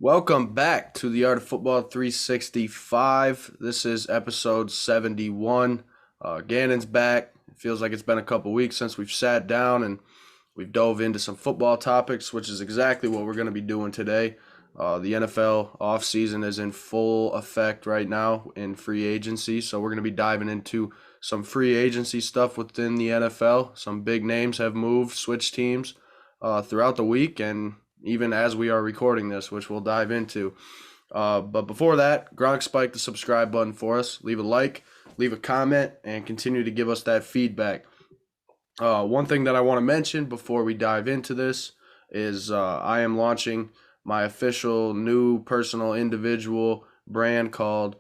Welcome back to the Art of Football 365. This is episode 71. Gannon's back. It feels like it's been a couple weeks since we've sat down and we've dove into some football topics, which is exactly what we're going to be doing today. The NFL offseason is in full effect right now in free agency, so we're going to be diving into some free agency stuff within the NFL. Some big names have moved, switched teams throughout the week, and even as we are recording this, which we'll dive into. But before that, Gronk spike the subscribe button for us. Leave a like, leave a comment, and continue to give us that feedback. One thing that I want to mention before we dive into this is I am launching my official new personal individual brand called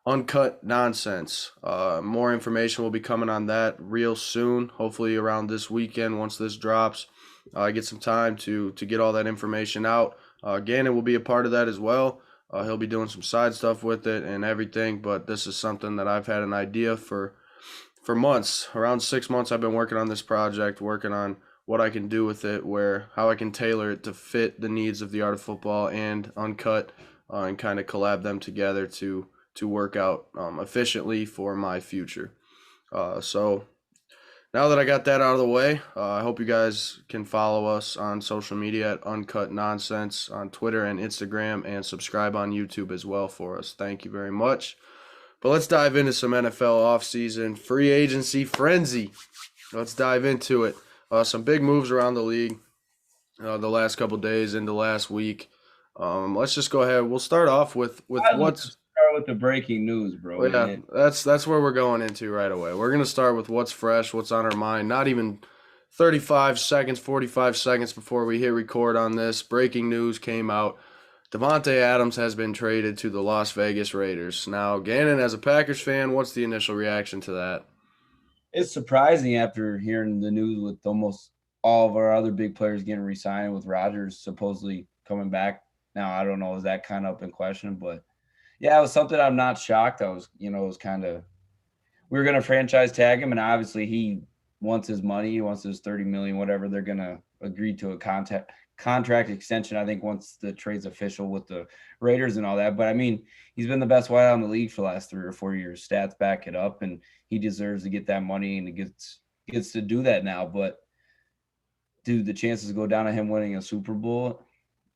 Uncut Nonsense. More information will be coming on that real soon, hopefully around this weekend once this drops. Get some time to get all that information out. Gannon will be a part of that as well. He'll be doing some side stuff with it and everything, but this is something that I've had an idea for months. Around 6 months I've been working on this project, working on what I can do with it, how I can tailor it to fit the needs of the art of football and Uncut, and kind of collab them together to work out efficiently for my future. So now that I got that out of the way, I hope you guys can follow us on social media at Uncut Nonsense on Twitter and Instagram, and subscribe on YouTube as well for us. Thank you very much. But let's dive into some NFL offseason free agency frenzy. Let's dive into it. Some big moves around the league the last couple days into last week. Let's just go ahead. We'll start off with what's Start with the breaking news, bro. well, yeah, Man, that's where we're going into right away. We're gonna start with what's fresh, what's on our mind. Not even 35 seconds, 45 seconds before we hit record on this, breaking news came out. Devonte Adams has been traded to the Las Vegas Raiders. Now, Gannon, as a Packers fan, what's the initial reaction to that? it's surprising after hearing the news with almost all of our other big players getting re-signed, with Rodgers supposedly coming back. Now I don't know, is that kind of up in question? But yeah, it was something I'm not shocked. It was kind of, we were gonna franchise tag him, and obviously he wants his money. He wants his 30 million, whatever. They're gonna agree to a contract extension, I think, once the trade's official with the Raiders and all that. But I mean, he's been the best wide out in the league for the last 3 or 4 years. Stats back it up, and he deserves to get that money, and he gets to do that now. But do the chances go down to him winning a Super Bowl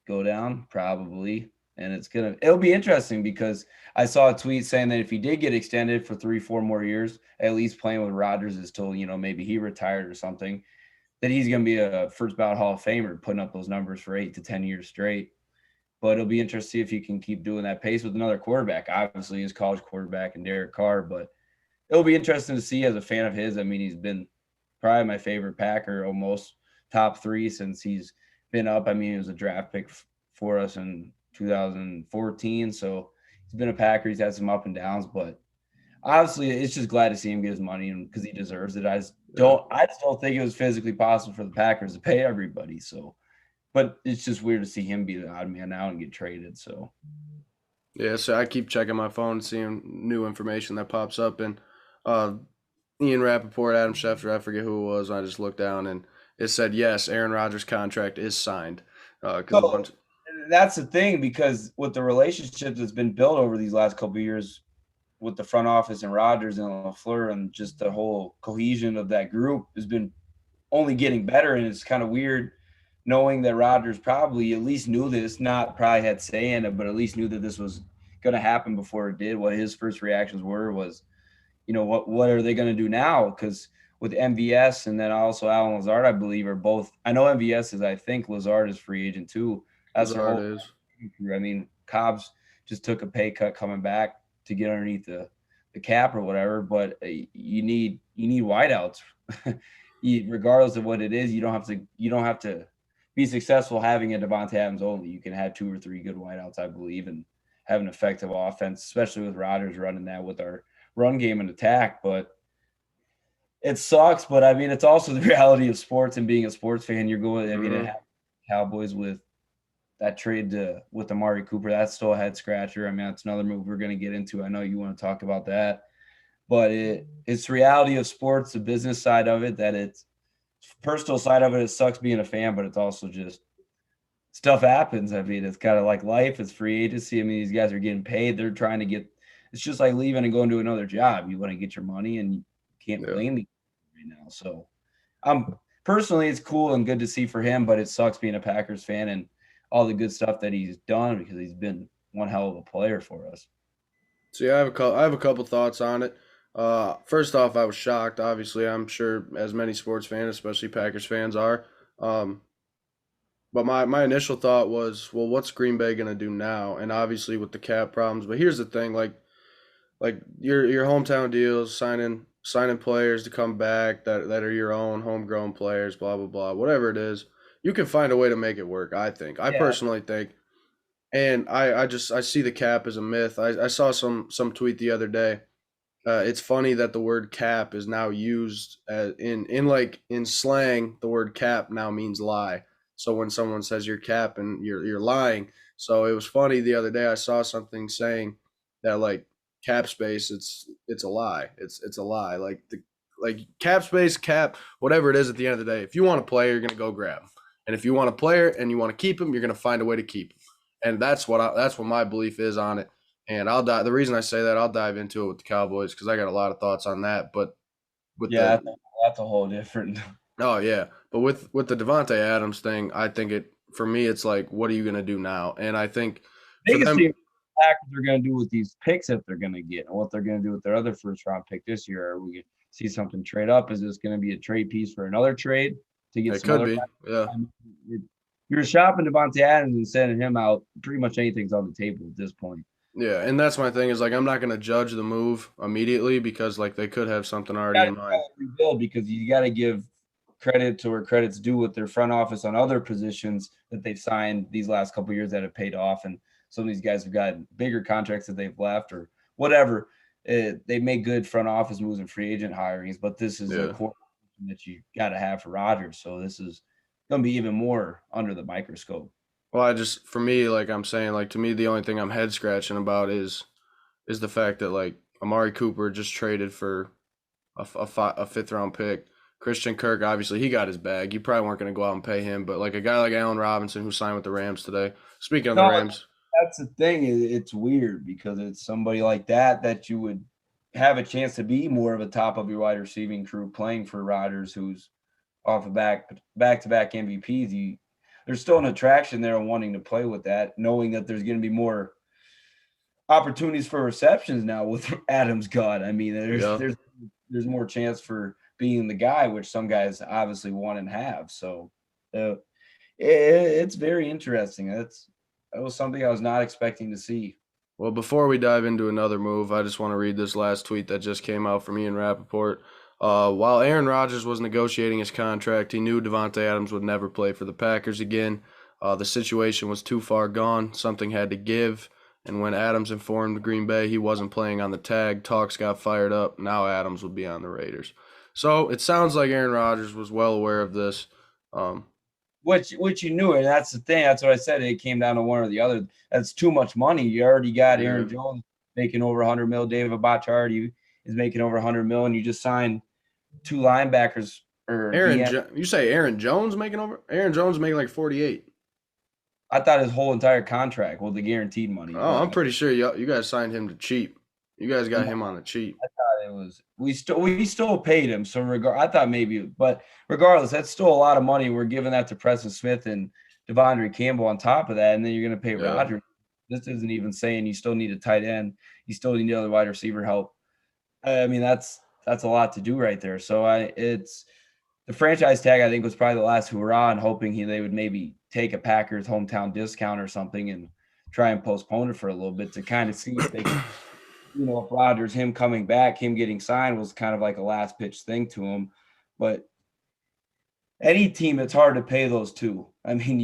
go down? Probably. And it'll be interesting, because I saw a tweet saying that if he did get extended for 3, 4 more years, at least playing with Rodgers is till, maybe he retired or something, that he's going to be a first ballot Hall of Famer, putting up those numbers for 8 to 10 years straight. But it'll be interesting to see if he can keep doing that pace with another quarterback. Obviously, his college quarterback and Derek Carr, but it'll be interesting to see as a fan of his. I mean, he's been probably my favorite Packer, almost top three since he's been up. I mean, he was a draft pick for us in 2014, so he's been a Packer. He's had some up and downs, but obviously, it's just glad to see him get his money, and because he deserves it. I just don't think it was physically possible for the Packers to pay everybody. So, but it's just weird to see him be the odd man out and get traded. So, Yeah, so I keep checking my phone, seeing new information that pops up, and uh, Ian Rappaport, Adam Schefter, I forget who it was. I just looked down and it said yes, Aaron Rodgers' contract is signed. Because a so bunch. that's the thing, because with the relationship that's been built over these last couple of years with the front office and Rodgers and LaFleur, and just the whole cohesion of that group has been only getting better. And it's kind of weird knowing that Rodgers probably at least knew this, not probably had say in it, but at least knew that this was going to happen before it did. What his first reactions was, what are they going to do now? Because with MVS and then also Alan Lazard, I believe, are both. I know MVS is, I think Lazard is free agent too. That's their Lazard whole. is. I mean, Cobbs just took a pay cut coming back to get underneath the cap or whatever. But you need wideouts. Regardless of what it is, you don't have to be successful having a Devonte Adams only. You can have 2 or 3 good wideouts, I believe, and have an effective offense, especially with Rodgers running that with our run game and attack. But it sucks. But I mean, it's also the reality of sports, and being a sports fan, you're going. I mean, it Mm-hmm. happened Cowboys with that trade with Amari Cooper. That's still a head scratcher. I mean, that's another move we're going to get into. I know you want to talk about that, but it's the reality of sports, the business side of it, that it's personal side of it. It sucks being a fan, but it's also just stuff happens. I mean, it's kind of like life. It's free agency. I mean, these guys are getting paid. They're trying to get. It's just like leaving and going to another job. You want to get your money, and you can't Yeah. blame me right now. So, personally, it's cool and good to see for him, but it sucks being a Packers fan and all the good stuff that he's done because he's been one hell of a player for us. So yeah, I have a couple thoughts on it. First off, I was shocked. Obviously, I'm sure as many sports fans, especially Packers fans, are. Um, but my initial thought was, well, what's Green Bay gonna do now? And obviously with the cap problems. But here's the thing, like your hometown deals, signing players to come back that are your own homegrown players, blah blah blah, whatever it is, you can find a way to make it work. I think. I Yeah, personally think. And I see the cap as a myth. I saw some tweet the other day. It's funny that the word cap is now used in slang. The word cap now means lie. So when someone says you're capping, you're lying. So it was funny the other day. I saw something saying that like cap space, it's a lie. It's a lie. Like cap space, cap whatever it is. At the end of the day, if you want a player, you're gonna go grab him. And if you want a player and you want to keep him, you're gonna find a way to keep him. And that's what my belief is on it. And I'll dive. The reason I say that, I'll dive into it with the Cowboys because I got a lot of thoughts on that. But with yeah, the that's a whole different. oh yeah, but with the Devonte Adams thing, I think it for me it's like, what are you gonna do now? And I think for Biggest them, thing Packers are going to do with these picks that they're going to get, and what they're going to do with their other first round pick this year. Are we going to see something trade up? Is this going to be a trade piece for another trade to get it some could other be, guys? yeah, I mean, you're shopping Devontae Adams and sending him out. Pretty much anything's on the table at this point. yeah. And that's my thing is like I'm not gonna judge the move immediately because like they could have something already in Got mind. to rebuild because you got to give credit to where credit's due with their front office on other positions that they've signed these last couple of years that have paid off, and some of these guys have got bigger contracts that they've left or whatever. They made good front office moves and free agent hirings, but this is a Yeah. core that you got to have for Rodgers. So this is going to be even more under the microscope. Well, I just for me, like I'm saying, like to me, the only thing I'm head scratching about is the fact that like Amari Cooper just traded for a fifth round pick. Christian Kirk, obviously, he got his bag. You probably weren't going to go out and pay him, but like a guy like Allen Robinson who signed with the Rams today. Speaking of the No, Rams, that's the thing. It's weird because it's somebody like that you would have a chance to be more of a top of your wide receiving crew playing for Rodgers, who's off of back to back MVPs. There's still an attraction there on wanting to play with that, knowing that there's going to be more opportunities for receptions now with Adams gone. I mean, yeah. there's more chance for being the guy, which some guys obviously want and have. So it's very interesting. That was something I was not expecting to see. Well, before we dive into another move, I just want to read this last tweet that just came out from Ian Rappaport. While Aaron Rodgers was negotiating his contract, he knew Devonte Adams would never play for the Packers again. The situation was too far gone. Something had to give. And when Adams informed Green Bay he wasn't playing on the tag, talks got fired up. Now Adams will be on the Raiders. So it sounds like Aaron Rodgers was well aware of this. Um, Which you knew, and that's the thing. That's what I said. It came down to one or the other. That's too much money. You already got yeah. Aaron Jones making over 100 mil. David Bakhtiari is making over 100 mil, and you just signed two linebackers or DM. You say Aaron Jones making over? Aaron Jones making like 48. I thought his whole entire contract was the guaranteed money. Oh, But I'm pretty sure you guys signed him to cheap. You guys got him on the cheap. I thought it was we still paid him. So I thought maybe, but regardless, that's still a lot of money. We're giving that to Preston Smith and Devondre Campbell on top of that, and then you're going to pay Yeah. Rodgers. This isn't even saying you still need a tight end. You still need other wide receiver help. I mean, that's a lot to do right there. So it's the franchise tag. I think was probably the last hurrah, and hoping they would maybe take a Packers hometown discount or something and try and postpone it for a little bit to kind of see if they can. If Rodgers, him coming back, him getting signed was kind of like a last pitch thing to him. But any team, it's hard to pay those two. I mean,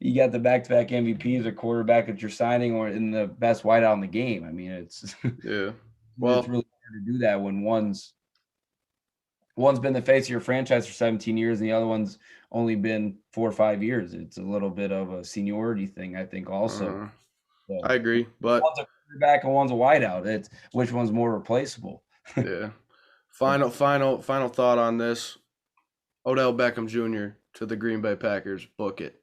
you got the back-to-back MVPs, a quarterback that you're signing, or in the best wideout in the game. I mean, it's Yeah. Well, it's really hard to do that when one's been the face of your franchise for 17 years and the other one's only been 4 or 5 years. It's a little bit of a seniority thing, I think, also. So, I agree, but one's a quarterback and one's a wideout. It's which one's more replaceable. yeah. Final thought on this. Odell Beckham Jr. to the Green Bay Packers. Book it.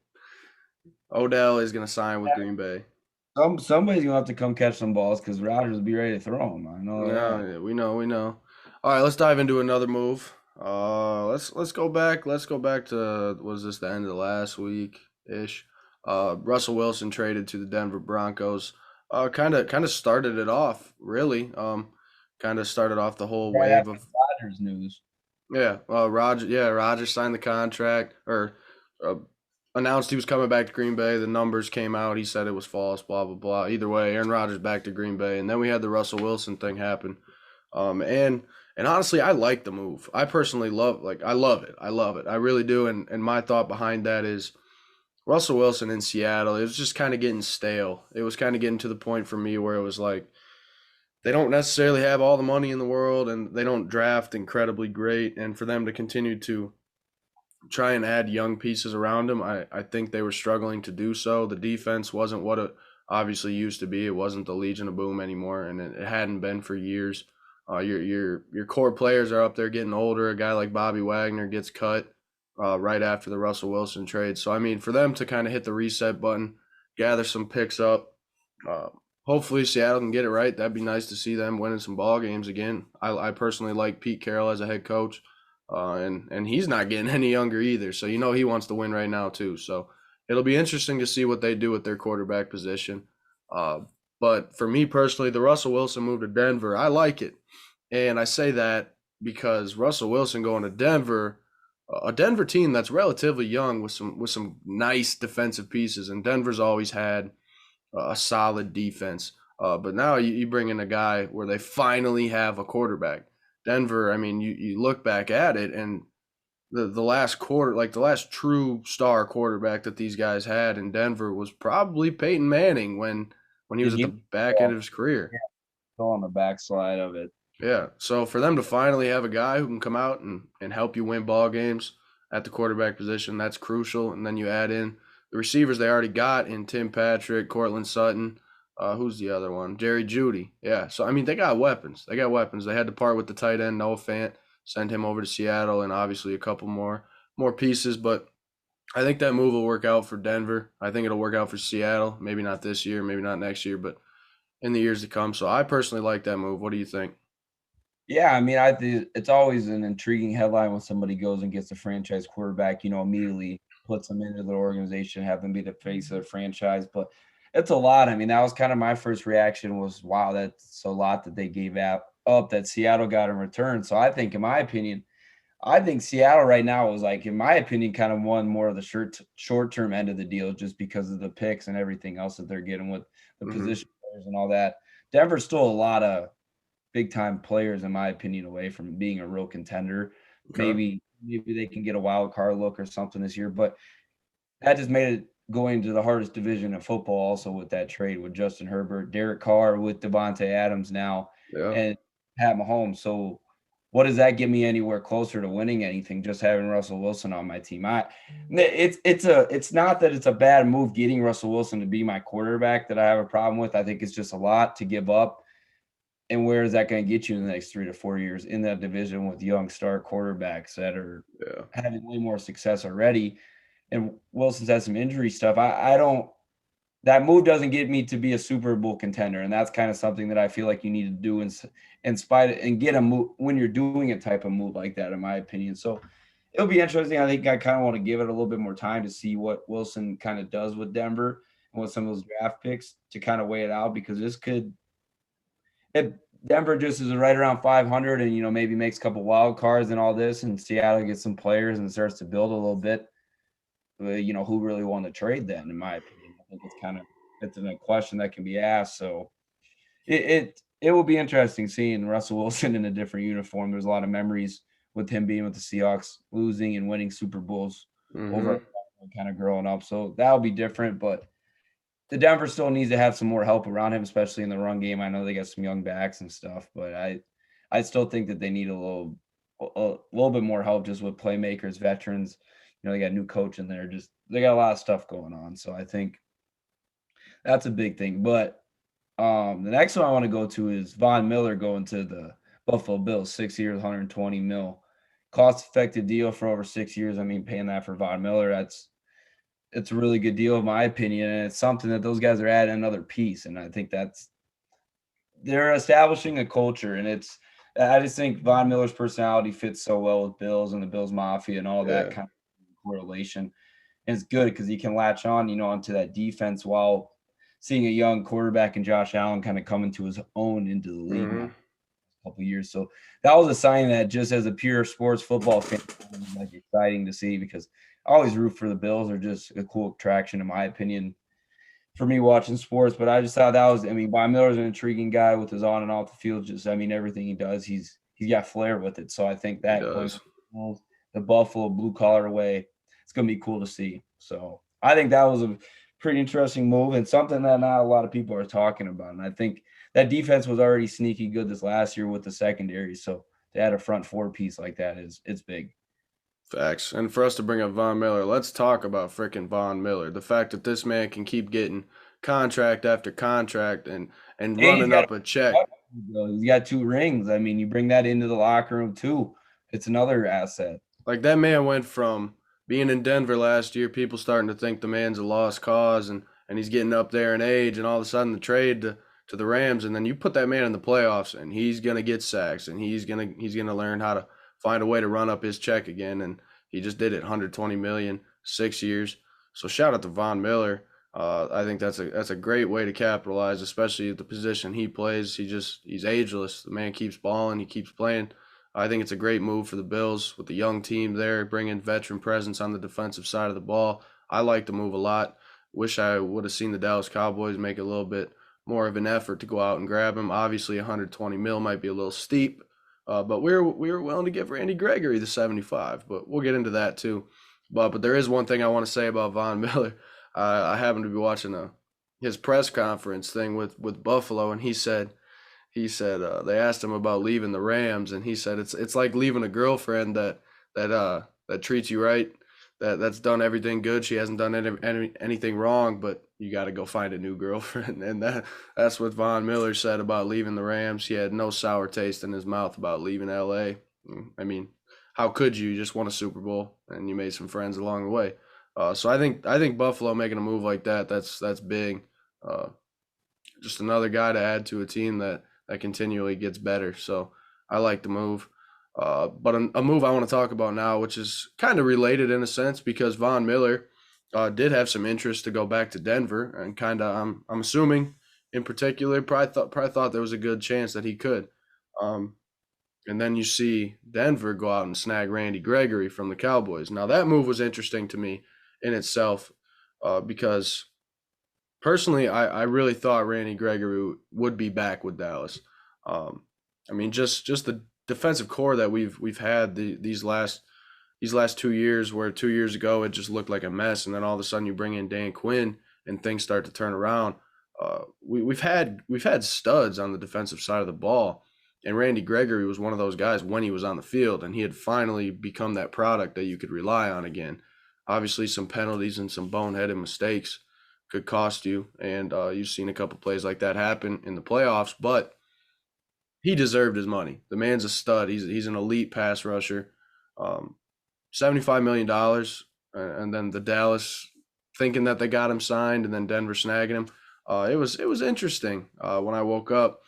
Odell is going to sign with Green Bay. Somebody's gonna have to come catch some balls because Rodgers will be ready to throw them. I know that. Yeah, we know. All right, let's dive into another move. Let's go back. Let's go back to, was this the end of the last week ish? Russell Wilson traded to the Denver Broncos. Kind of started it off, really. Kind of started off the whole Right wave after of, Rodgers news. yeah. Roger signed the contract, or uh, announced he was coming back to Green Bay. The numbers came out. He said it was false. Blah blah blah. Either way, Aaron Rodgers back to Green Bay, and then we had the Russell Wilson thing happen. And honestly, I like the move. I personally I love it. I love it. I really do. And my thought behind that is Russell Wilson in Seattle, it was just kind of getting stale. It was kind of getting to the point for me where it was like they don't necessarily have all the money in the world and they don't draft incredibly great. And for them to continue to try and add young pieces around them, I think they were struggling to do so. The defense wasn't what it obviously used to be. It wasn't the Legion of Boom anymore, and it hadn't been for years. Your core players are up there getting older. A guy like Bobby Wagner gets cut right after the Russell Wilson trade. So I mean, for them to kind of hit the reset button, gather some picks up, uh, hopefully Seattle can get it right. That'd be nice to see them winning some ball games again. I personally like Pete Carroll as a head coach, and he's not getting any younger either. So you know he wants to win right now too. So it'll be interesting to see what they do with their quarterback position. Uh, but for me personally, the Russell Wilson move to Denver, I like it. And I say that because Russell Wilson going to Denver, a Denver team that's relatively young with some nice defensive pieces, and Denver's always had a solid defense. But now you bring in a guy where they finally have a quarterback. Denver, I mean, you look back at it, and the last quarter, like the last true star quarterback that these guys had in Denver was probably Peyton Manning when he Yeah, was at the back end of his career. still on the backslide of it. Yeah. So for them to finally have a guy who can come out and help you win ball games at the quarterback position, that's crucial. And then you add in the receivers they already got in Tim Patrick, Cortland Sutton. Who's the other one? Jerry Judy. Yeah. So I mean they got weapons. They got weapons. They had to part with the tight end, Noah Fant, send him over to Seattle, and obviously a couple more pieces. But I think that move will work out for Denver. I think it'll work out for Seattle. Maybe not this year, maybe not next year, but in the years to come. So I personally like that move. What do you think? Yeah, I mean, I think it's always an intriguing headline when somebody goes and gets a franchise quarterback, immediately puts them into the organization, have them be the face of the franchise. But it's a lot. I mean, that was kind of my first reaction was, wow, that's a lot that they gave up that Seattle got in return. So I think, in my opinion, I think Seattle right now is like, in my opinion, kind of won more of the short term end of the deal just because of the picks and everything else that they're getting with the Mm-hmm. position players and all that. Denver's still a lot of big time players, in my opinion, away from being a real contender. Okay. Maybe they can get a wild card look or something this year, but that just made it going to the hardest division of football. Also with that trade with Justin Herbert, Derek Carr, with Devonte Adams now, Yeah. and Pat Mahomes. So what does that get me anywhere closer to winning anything? Just having Russell Wilson on my team. It's not that it's a bad move getting Russell Wilson to be my quarterback that I have a problem with. I think it's just a lot to give up. And where is that going to get you in the next 3 to 4 years in that division with young star quarterbacks that are Yeah. having way more success already? And Wilson's had some injury stuff. I don't. That move doesn't get me to be a Super Bowl contender, and that's kind of something that I feel like you need to do in spite of, and get a move when you're doing a type of move like that, in my opinion. So it'll be interesting. I think I kind of want to give it a little bit more time to see what Wilson kind of does with Denver and with some of those draft picks to kind of weigh it out because this could if Denver just is right around 500 and maybe makes a couple wild cards and all this, and Seattle gets some players and starts to build a little bit, who really won the trade then? In my opinion, I think it's a question that can be asked. So it will be interesting seeing Russell Wilson in a different uniform. There's a lot of memories with him being with the Seahawks, losing and winning Super Bowls over Mm-hmm. kind of growing up. So that'll be different, but the Denver still needs to have some more help around him, especially in the run game. I know they got some young backs and stuff, but I still think that they need a little bit more help just with playmakers, veterans. They got a new coach in there. Just they got a lot of stuff going on. So I think that's a big thing. But the next one I want to go to is Von Miller going to the Buffalo Bills, 6 years, 120 mil, cost effective deal for over 6 years. I mean, paying that for Von Miller, it's a really good deal in my opinion, and it's something that those guys are adding another piece, and I think they're establishing a culture, and I just think Von Miller's personality fits so well with Bills and the Bills Mafia and all that Yeah. kind of correlation. And it's good because he can latch on, onto that defense while seeing a young quarterback and Josh Allen kind of come into his own into the league now a couple of years. So that was a sign that just as a pure sports football fan, it was like exciting to see because I always root for the Bills. They're just a cool attraction, in my opinion, for me watching sports. But I just thought Von Miller's an intriguing guy with his on and off the field. Just, everything he does, he's got flair with it. So I think He that going does. the Buffalo blue collar way, it's going to be cool to see. So I think that was a pretty interesting move and something that not a lot of people are talking about. And I think that defense was already sneaky good this last year with the secondary. So to add a front four piece like that it's big. Facts. And for us to bring up Von Miller, let's talk about freaking Von Miller. The fact that this man can keep getting contract after contract and And running up a check. he's got 2 rings. I mean, you bring that into the locker room too. It's another asset. Like that man went from being in Denver last year, people starting to think the man's a lost cause and he's getting up there in age, and all of a sudden the trade to the Rams, and then you put that man in the playoffs and he's gonna get sacks and he's gonna learn how to find a way to run up his check again, and he just did it 120 million, 6 years. So shout out to Von Miller. I think that's a great way to capitalize, especially at the position he plays. He's ageless. The man keeps balling. He keeps playing. I think it's a great move for the Bills with the young team there, bringing veteran presence on the defensive side of the ball. I like the move a lot. Wish I would have seen the Dallas Cowboys make a little bit more of an effort to go out and grab him. Obviously, 120 mil might be a little steep, but we were willing to give Randy Gregory the 75. But we'll get into that too. But there is one thing I want to say about Von Miller. I happened to be watching his press conference thing with Buffalo, and he said they asked him about leaving the Rams, and he said it's like leaving a girlfriend that treats you right, that's done everything good. She hasn't done anything wrong, but you got to go find a new girlfriend. And that's what Von Miller said about leaving the Rams. He had no sour taste in his mouth about leaving LA. I mean, how could you? You just won a Super Bowl and you made some friends along the way. So I think Buffalo making a move like that's big. Just another guy to add to a team that continually gets better. So I like the move. But a move I want to talk about now, which is kind of related in a sense, because Von Miller did have some interest to go back to Denver, and kind of I'm assuming in particular probably thought there was a good chance that he could. And then you see Denver go out and snag Randy Gregory from the Cowboys. Now that move was interesting to me in itself, because personally, I really thought Randy Gregory would be back with Dallas. I mean, just the defensive core that we've had these last 2 years, where 2 years ago it just looked like a mess, and then all of a sudden you bring in Dan Quinn and things start to turn around. We've had studs on the defensive side of the ball, and Randy Gregory was one of those guys when he was on the field, and he had finally become that product that you could rely on again. Obviously, some penalties and some boneheaded mistakes could cost you, and you've seen a couple plays like that happen in the playoffs, but he deserved his money. The man's a stud. He's an elite pass rusher. $75 million, and then the Dallas thinking that they got him signed, and then Denver snagging him. It was interesting when I woke up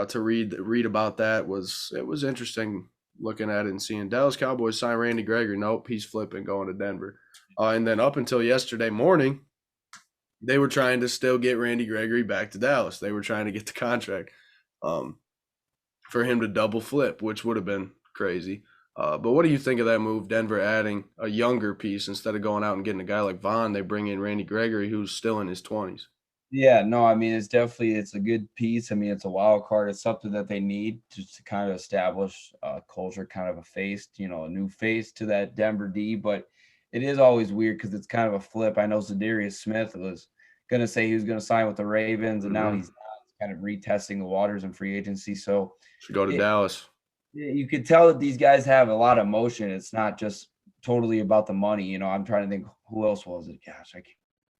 to read about that. It was interesting looking at it and seeing Dallas Cowboys sign Randy Gregory. Nope, he's flipping, going to Denver. And then up until yesterday morning, they were trying to still get Randy Gregory back to Dallas. They were trying to get the contract for him to double flip, which would have been crazy. But what do you think of that move, Denver adding a younger piece instead of going out and getting a guy like Von? They bring in Randy Gregory, who's still in his 20s. Yeah, no, I mean, it's a good piece. I mean, it's a wild card. It's something that they need just to kind of establish a culture, kind of a face, a new face to that Denver D. But it is always weird because it's kind of a flip. I know Zadarius Smith was going to say he was going to sign with the Ravens, and now he's not. He's kind of retesting the waters in free agency. So should go to Dallas. You could tell that these guys have a lot of emotion. It's not just totally about the money. I'm trying to think, who else was it? Gosh, I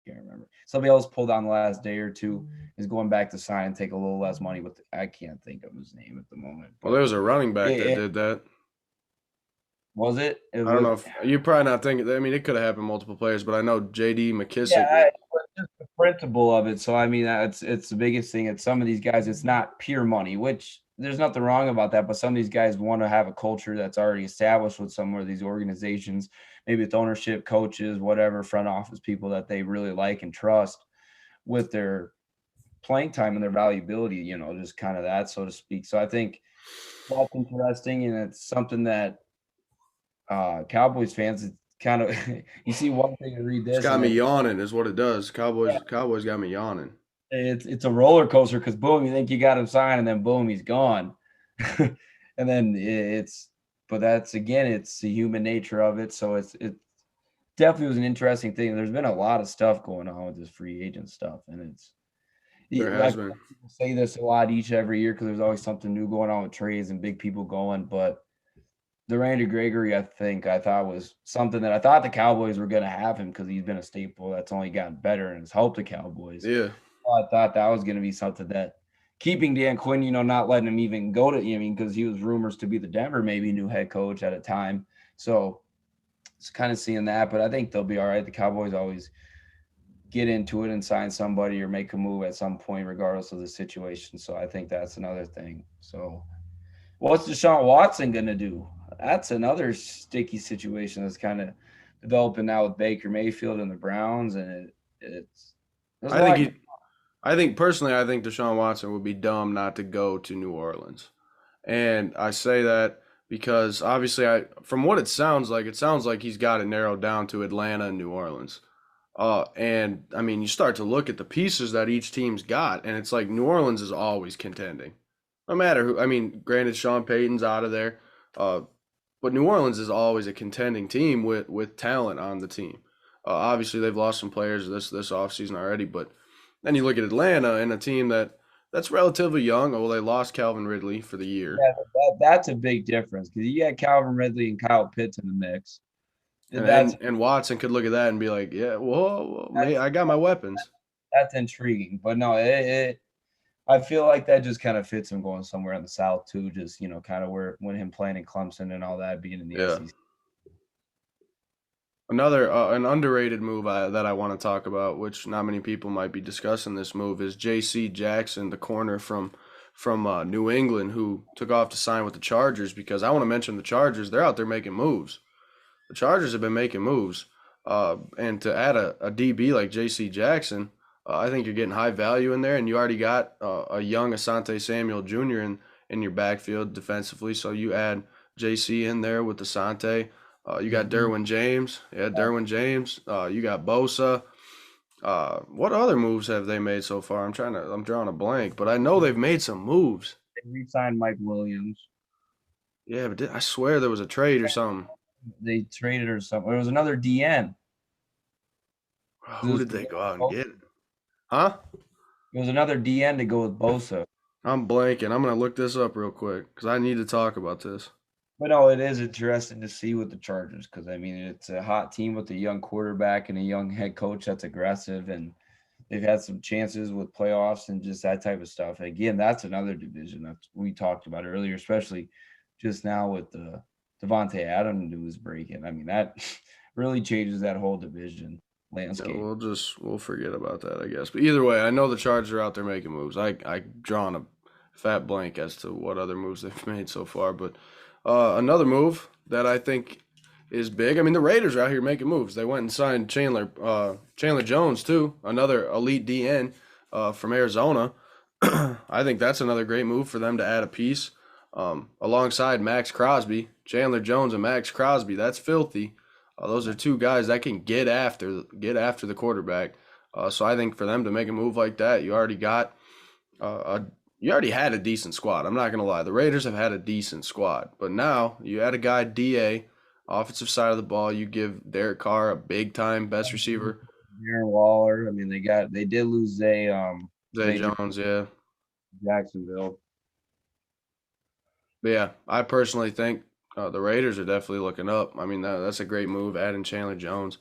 can't remember. Somebody else pulled on the last day or two is going back to sign and take a little less money. I can't think of his name at the moment. Well, there was a running back that did that. Was it? It I don't was. know if you're probably not thinking. I mean, it could have happened multiple players, but I know J.D. Yeah, McKissick was. but just the principle of it. So I mean, it's the biggest thing. It's some of these guys. It's not pure money, which there's nothing wrong about that. But some of these guys want to have a culture that's already established with some of these organizations, maybe with ownership, coaches, whatever, front office people that they really like and trust with their playing time and their valuability. Just kind of that, so to speak. So I think that's interesting, and it's something that Cowboys fans. It's kind of you see one thing and read It's this, got and me then yawning, is what it does. Cowboys got me yawning. it's a roller coaster because boom, you think you got him signed, and then boom, he's gone. And then but that's again, it's the human nature of it. So it definitely was an interesting thing. There's been a lot of stuff going on with this free agent stuff, and There I has been. say this a lot every year because there's always something new going on with trades and big people going. But the Randy Gregory, I thought was something that I thought the Cowboys were going to have him because he's been a staple that's only gotten better and has helped the Cowboys. Yeah. I thought that was going to be something that keeping Dan Quinn, not letting him even go to, because he was rumors to be the Denver maybe new head coach at a time. So it's kind of seeing that, but I think they'll be all right. The Cowboys always get into it and sign somebody or make a move at some point, regardless of the situation. So I think that's another thing. So what's Deshaun Watson going to do? That's another sticky situation that's kind of developing now with Baker Mayfield and the Browns, and it's there's a I lot. think I think personally, I think Deshaun Watson would be dumb not to go to New Orleans. And I say that because obviously from what it sounds like he's got it narrowed down to Atlanta and New Orleans. And I mean, you start to look at the pieces that each team's got, and it's like New Orleans is always contending. No matter who, I mean, granted, Sean Payton's out of there, uh, but New Orleans is always a contending team with talent on the team. Obviously, they've lost some players this offseason already, but then you look at Atlanta and a team that's relatively young. Oh, well, they lost Calvin Ridley for the year, Yeah, that's a big difference because you got Calvin Ridley and Kyle Pitts in the mix. and That's and, and Watson could look at that and be like, yeah, whoa, that's I got my weapons. that's intriguing. But no, I feel like that just kind of fits him going somewhere in the South too. Just kind of where when him playing in Clemson and all that, being in the Yeah. SEC. Another an underrated move that I want to talk about, which not many people might be discussing this move, is J.C. Jackson, the corner from New England, who took off to sign with the Chargers. Because I want to mention the Chargers, they're out there making moves. The Chargers have been making moves, and to add a DB like J.C. Jackson, I think you're getting high value in there, and you already got a young Asante Samuel Jr. in your backfield defensively. So you add J.C. in there with Asante. You got Derwin James. Yeah, Derwin James. You got Bosa. What other moves have they made so far? I'm drawing a blank, but I know they've made some moves. They re-signed Mike Williams. Yeah, but I swear there was a trade or something. They traded or something. There was another DN. Who did they go out and get? Huh? It was another DN to go with Bosa. I'm blanking. I'm gonna look this up real quick because I need to talk about this. But no, it is interesting to see with the Chargers because I mean it's a hot team with a young quarterback and a young head coach that's aggressive, and they've had some chances with playoffs and just that type of stuff. And again, that's another division that we talked about earlier, especially just now with the Devonte Adams news breaking. I mean that really changes that whole division landscape. Yeah, we'll forget about that, I guess. But either way, I know the Chargers are out there making moves. I drawn a fat blank as to what other moves they've made so far, but another move that I think is big. I mean, the Raiders are out here making moves. They went and signed Chandler Jones too, another elite DN from Arizona. I think that's another great move for them to add a piece alongside Max Crosby, Chandler Jones, and Max Crosby. That's filthy. Those are two guys that can get after the quarterback. So I think for them to make a move like that, you already had a decent squad. I'm not gonna lie, the Raiders have had a decent squad, but now you add a guy DA, offensive side of the ball. You give Derek Carr a big time best receiver. Darren Waller. I mean, they did lose Zay Jones, yeah. Jacksonville. But yeah, I personally think the Raiders are definitely looking up. I mean, that's a great move, adding Chandler Jones.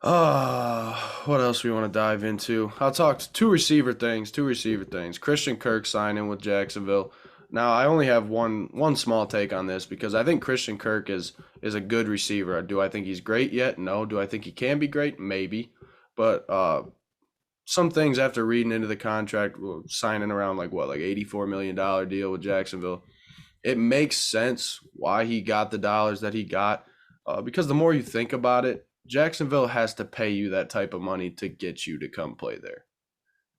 What else we want to dive into? I'll talk two receiver things. Christian Kirk signing with Jacksonville. Now I only have one small take on this because I think Christian Kirk is a good receiver. Do I think he's great yet? No. Do I think he can be great? Maybe. But some things after reading into the contract, signing around like $84 million deal with Jacksonville, it makes sense why he got the dollars that he got. Because the more you think about it, Jacksonville has to pay you that type of money to get you to come play there.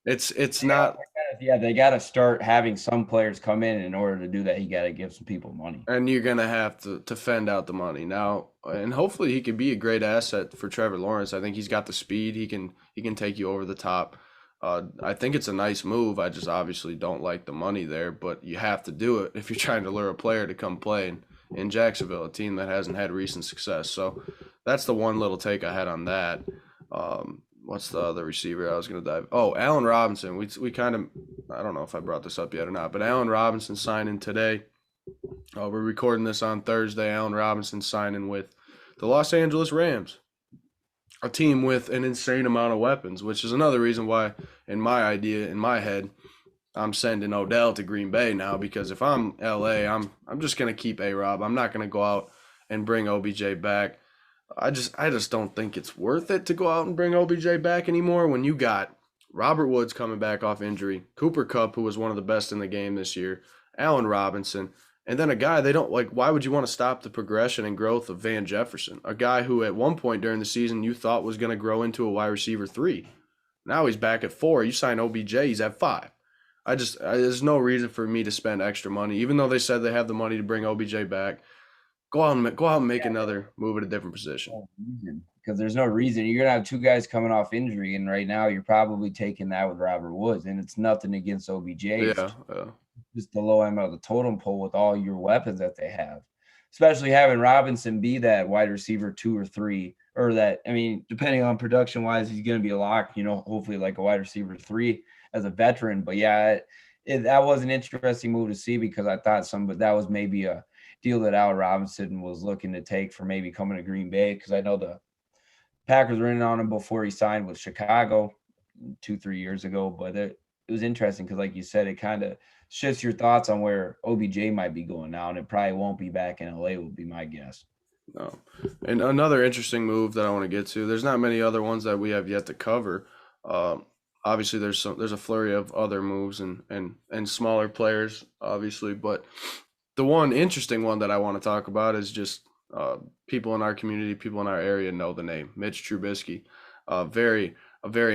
It's not. Yeah, they got to start having some players come in order to do that. You got to give some people money. And you're gonna have to fend out the money now, and hopefully he can be a great asset for Trevor Lawrence. I think he's got the speed. He can take you over the top. I think it's a nice move. I just obviously don't like the money there, but you have to do it if you're trying to lure a player to come play in Jacksonville, a team that hasn't had recent success. So that's the one little take I had on that. What's the other receiver I was going to dive? Oh, Allen Robinson. We kind of, I don't know if I brought this up yet or not, but Allen Robinson signing today. We're recording this on Thursday. Allen Robinson signing with the Los Angeles Rams, a team with an insane amount of weapons, which is another reason why, in my head, I'm sending Odell to Green Bay now, because if I'm LA, I'm just going to keep A-Rob. I'm not going to go out and bring OBJ back. I just don't think it's worth it to go out and bring OBJ back anymore when you got Robert Woods coming back off injury, Cooper Kupp, who was one of the best in the game this year, Allen Robinson, and then a guy they don't like. Why would you want to stop the progression and growth of Van Jefferson, a guy who at one point during the season you thought was going to grow into a wide receiver 3? Now he's back at 4. You sign OBJ, he's at 5. There's no reason for me to spend extra money, even though they said they have the money to bring OBJ back. Go out and make another move at a different position. Because there's no reason. You're gonna have 2 guys coming off injury, and right now you're probably taking that with Robert Woods, and it's nothing against OBJ. Yeah. Just the low end of the totem pole with all your weapons that they have, especially having Robinson be that wide receiver 2 or 3, or that, I mean, depending on production wise, he's going to be a lock, hopefully like a wide receiver 3 as a veteran. But yeah, that was an interesting move to see, because I thought that was maybe a deal that Allen Robinson was looking to take for maybe coming to Green Bay, because I know the Packers were in on him before he signed with Chicago 2-3 years ago. But it was interesting because, like you said, it kind of shifts your thoughts on where OBJ might be going now, and it probably won't be back in LA, would be my guess. No. And another interesting move that I want to get to, there's not many other ones that we have yet to cover. Obviously, there's a flurry of other moves and smaller players, obviously, but the one interesting one that I want to talk about is just people in our community, people in our area know the name Mitch Trubisky. A very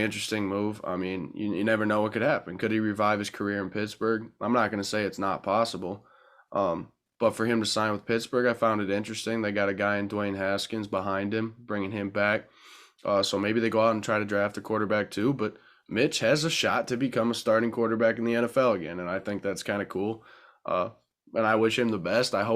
interesting move. I mean, you never know what could happen. Could he revive his career in Pittsburgh? I'm not going to say it's not possible. But for him to sign with Pittsburgh, I found it interesting. They got a guy in Dwayne Haskins behind him, bringing him back. So maybe they go out and try to draft a quarterback too. But Mitch has a shot to become a starting quarterback in the NFL again, and I think that's kind of cool. And I wish him the best. I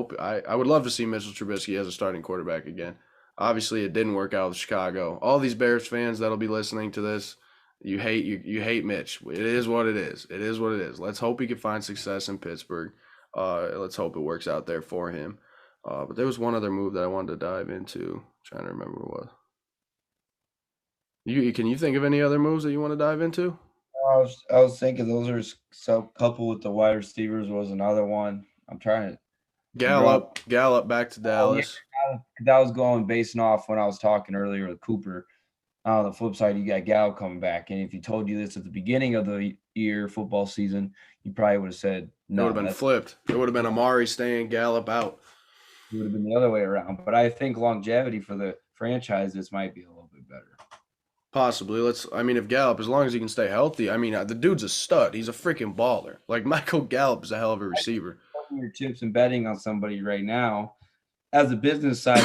would love to see Mitchell Trubisky as a starting quarterback again. Obviously, it didn't work out with Chicago. All these Bears fans that'll be listening to this, you hate Mitch. It is what it is. It is what it is. Let's hope he can find success in Pittsburgh. Let's hope it works out there for him. But there was one other move that I wanted to dive into. I'm trying to remember what it was. Can you think of any other moves that you want to dive into? I was thinking those are some couple with the wide receivers was another one. I'm trying to Gallup back to Dallas. That was going based off when I was talking earlier with Cooper. On the flip side, you got Gallup coming back, and if he told you this at the beginning of the year football season, you probably would have said no. It would have been flipped. It would have been Amari staying, Gallup out. It would have been the other way around. But I think longevity for the franchise, this might be a little bit better. Possibly. If Gallup, as long as he can stay healthy, the dude's a stud. He's a freaking baller. Like, Michael Gallup is a hell of a receiver. Your chips and betting on somebody right now, as a business side,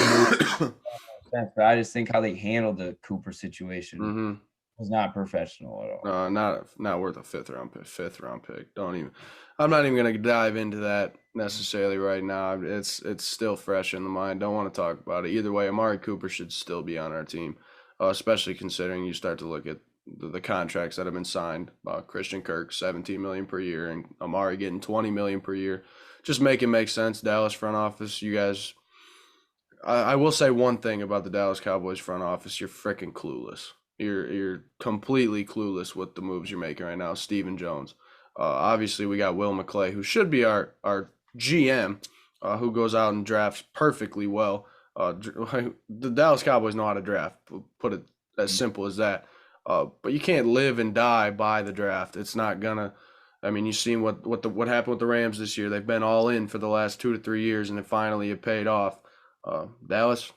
but I just think how they handled the Cooper situation was not professional at all. Not worth a fifth round pick. I'm not even going to dive into that necessarily right now. It's still fresh in the mind. Don't want to talk about it. Either way, Amari Cooper should still be on our team, especially considering you start to look at the contracts that have been signed. Christian Kirk, $17 million per year, and Amari getting $20 million per year. Just make it make sense, Dallas front office. You guys, I will say one thing about the Dallas Cowboys front office: you're freaking clueless. You're completely clueless with the moves you're making right now. Stephen Jones, Obviously, we got Will McClay, who should be our GM, who goes out and drafts perfectly well. The Dallas Cowboys know how to draft. Put it as simple as that. But you can't live and die by the draft. It's not gonna. I mean, you've seen what happened with the Rams this year. They've been all in for the last 2 to 3 years, and it paid off. Dallas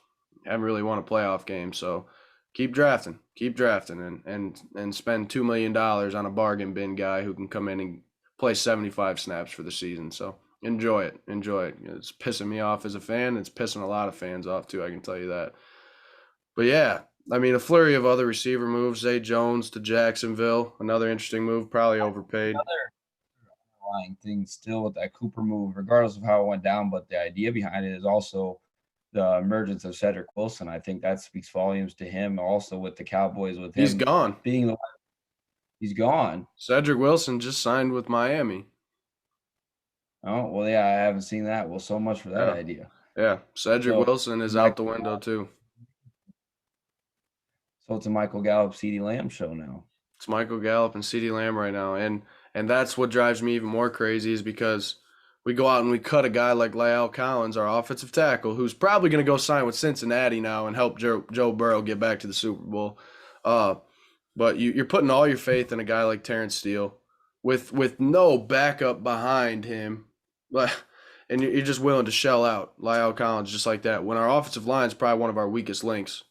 haven't really won a playoff game, so keep drafting, and spend $2 million on a bargain bin guy who can come in and play 75 snaps for the season. So enjoy it. It's pissing me off as a fan. It's pissing a lot of fans off too. I can tell you that. But yeah, I mean, a flurry of other receiver moves. Zay Jones to Jacksonville, another interesting move, probably overpaid. Another underlying thing still with that Cooper move, regardless of how it went down, but the idea behind it is also the emergence of Cedric Wilson. I think that speaks volumes to him. Also with the Cowboys, with him, He's gone. He's gone. Cedric Wilson just signed with Miami. Oh well, yeah, I haven't seen that. Well, so much for that idea. Yeah, Cedric Wilson is out the window too. So it's a Michael Gallup, CeeDee Lamb show now. It's Michael Gallup and CeeDee Lamb right now, and that's what drives me even more crazy is because we go out and we cut a guy like La'el Collins, our offensive tackle, who's probably going to go sign with Cincinnati now and help Joe Burrow get back to the Super Bowl. But you're putting all your faith in a guy like Terrence Steele with no backup behind him, and you're just willing to shell out La'el Collins just like that when our offensive line is probably one of our weakest links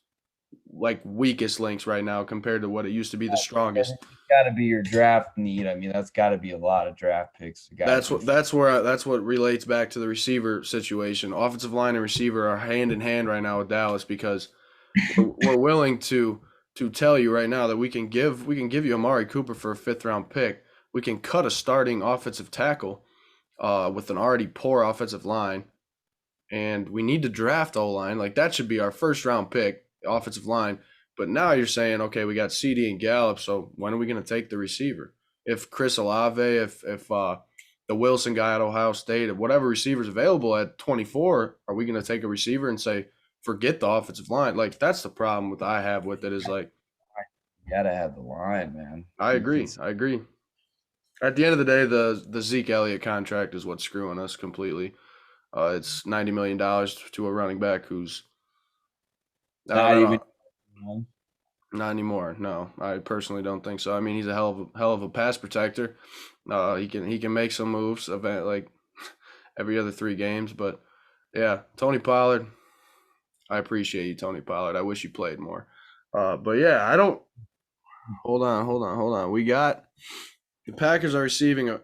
right now compared to what it used to be the strongest. Got to be your draft need. I mean, that's got to be a lot of draft picks. That's what relates back to the receiver situation. Offensive line and receiver are hand in hand right now with Dallas because we're willing to tell you right now that we can give you Amari Cooper for a 5th-round pick. We can cut a starting offensive tackle with an already poor offensive line, and we need to draft O-line. Like that should be our 1st-round pick, offensive line. But now you're saying, okay, we got CD and Gallup, so when are we going to take the receiver? If Chris Olave, if the Wilson guy at Ohio State, if whatever receiver's available at 24, are we going to take a receiver and say, forget the offensive line? Like, that's the problem I have with it is like. You got to have the line, man. I agree. At the end of the day, the Zeke Elliott contract is what's screwing us completely. It's $90 million to a running back who's not anymore. No, I personally don't think so. I mean, he's a hell of a pass protector. He can make some moves like every other 3 games. But yeah, Tony Pollard. I appreciate you, Tony Pollard. I wish you played more. But yeah, I don't. Hold on. We got the Packers are receiving a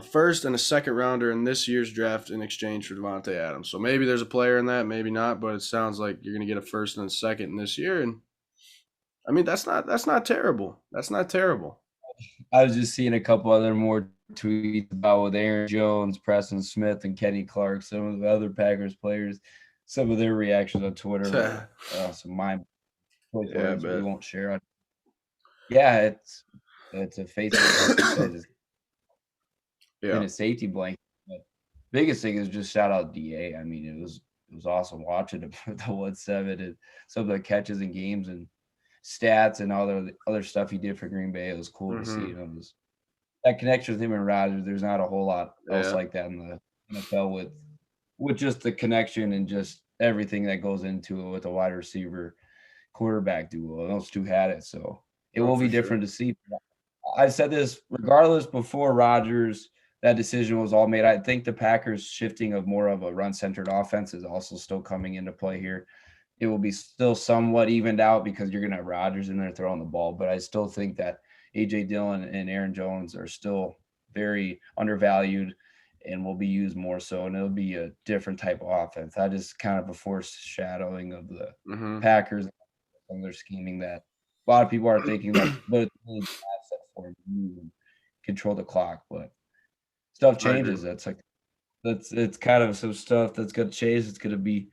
1st and a 2nd rounder in this year's draft in exchange for Devonte Adams. So maybe there's a player in that, maybe not. But it sounds like you're going to get a 1st and a 2nd in this year, and I mean that's not terrible. That's not terrible. I was just seeing a couple other more tweets about with Aaron Jones, Preston Smith, and Kenny Clark, some of the other Packers players, some of their reactions on Twitter. Some mind we won't share. Yeah, it's a face. In a safety blanket. But biggest thing is just shout out DA. I mean, it was awesome watching him the 1-7 and some of the catches and games and stats and all the other stuff he did for Green Bay. It was cool to see. That connection with him and Rodgers. There's not a whole lot else like that in the NFL with just the connection and just everything that goes into it with a wide receiver quarterback duo. Those two had it, so it will be different to see. I said this regardless before Rodgers. That decision was all made. I think the Packers shifting of more of a run-centered offense is also still coming into play here. It will be still somewhat evened out because you're going to have Rodgers in there throwing the ball, but I still think that A.J. Dillon and Aaron Jones are still very undervalued and will be used more so, and it'll be a different type of offense. That is kind of a foreshadowing of the Packers and their scheming that a lot of people are thinking that, but it's really an asset for him to move and control the clock, but stuff changes. It's kind of some stuff that's going to change. It's going to be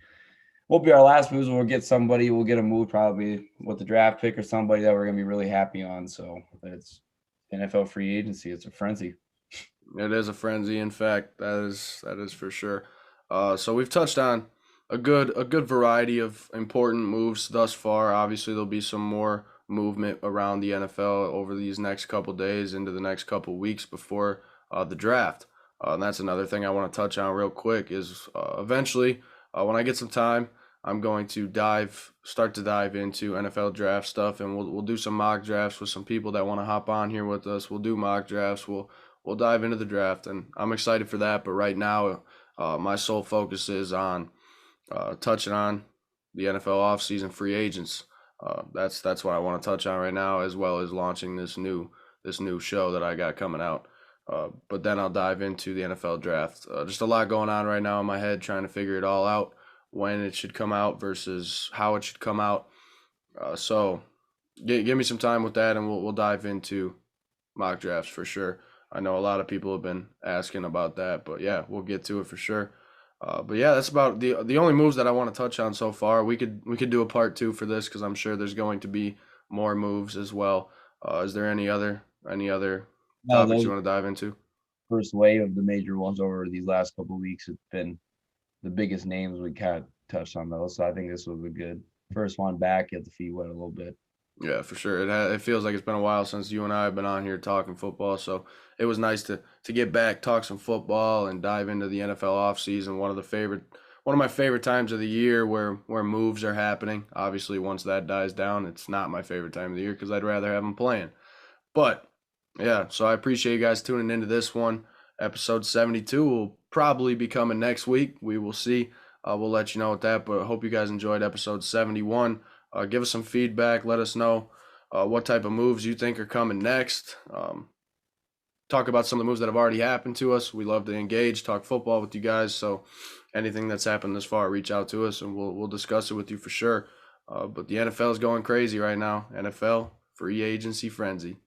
won't be our last moves. We'll get somebody. We'll get a move probably with the draft pick or somebody that we're going to be really happy on. So it's NFL free agency. It's a frenzy. It is a frenzy. In fact, that is for sure. So we've touched on a good variety of important moves thus far. Obviously, there'll be some more movement around the NFL over these next couple days into the next couple weeks before the draft. And that's another thing I want to touch on real quick is eventually when I get some time, I'm going to start to dive into NFL draft stuff, and we'll do some mock drafts with some people that want to hop on here with us. We'll do mock drafts. We'll dive into the draft, and I'm excited for that. But right now, my sole focus is on touching on the NFL offseason free agents. That's what I want to touch on right now, as well as launching this new show that I got coming out. But then I'll dive into the NFL draft. Just a lot going on right now in my head, trying to figure it all out, when it should come out versus how it should come out. So give me some time with that, and we'll dive into mock drafts for sure. I know a lot of people have been asking about that, but yeah, we'll get to it for sure. But yeah, that's about the only moves that I want to touch on so far. We could do a part two for this because I'm sure there's going to be more moves as well. Is there any other No, topics those you want to dive into? first wave of the major ones over these last couple of weeks have been the biggest names. We kind of touched on those, so I think this was a good first one back. Get the feet wet a little bit. Yeah, for sure. It feels like it's been a while since you and I have been on here talking football, so it was nice to get back, talk some football, and dive into the NFL offseason. One of my favorite times of the year where moves are happening. Obviously, once that dies down, it's not my favorite time of the year because I'd rather have them playing. But yeah, so I appreciate you guys tuning into this one. Episode 72 will probably be coming next week. We will see. We'll let you know with that. But I hope you guys enjoyed episode 71. Give us some feedback. Let us know what type of moves you think are coming next. Talk about some of the moves that have already happened to us. We love to engage, talk football with you guys. So anything that's happened this far, reach out to us and we'll discuss it with you for sure. But the NFL is going crazy right now. NFL free agency frenzy.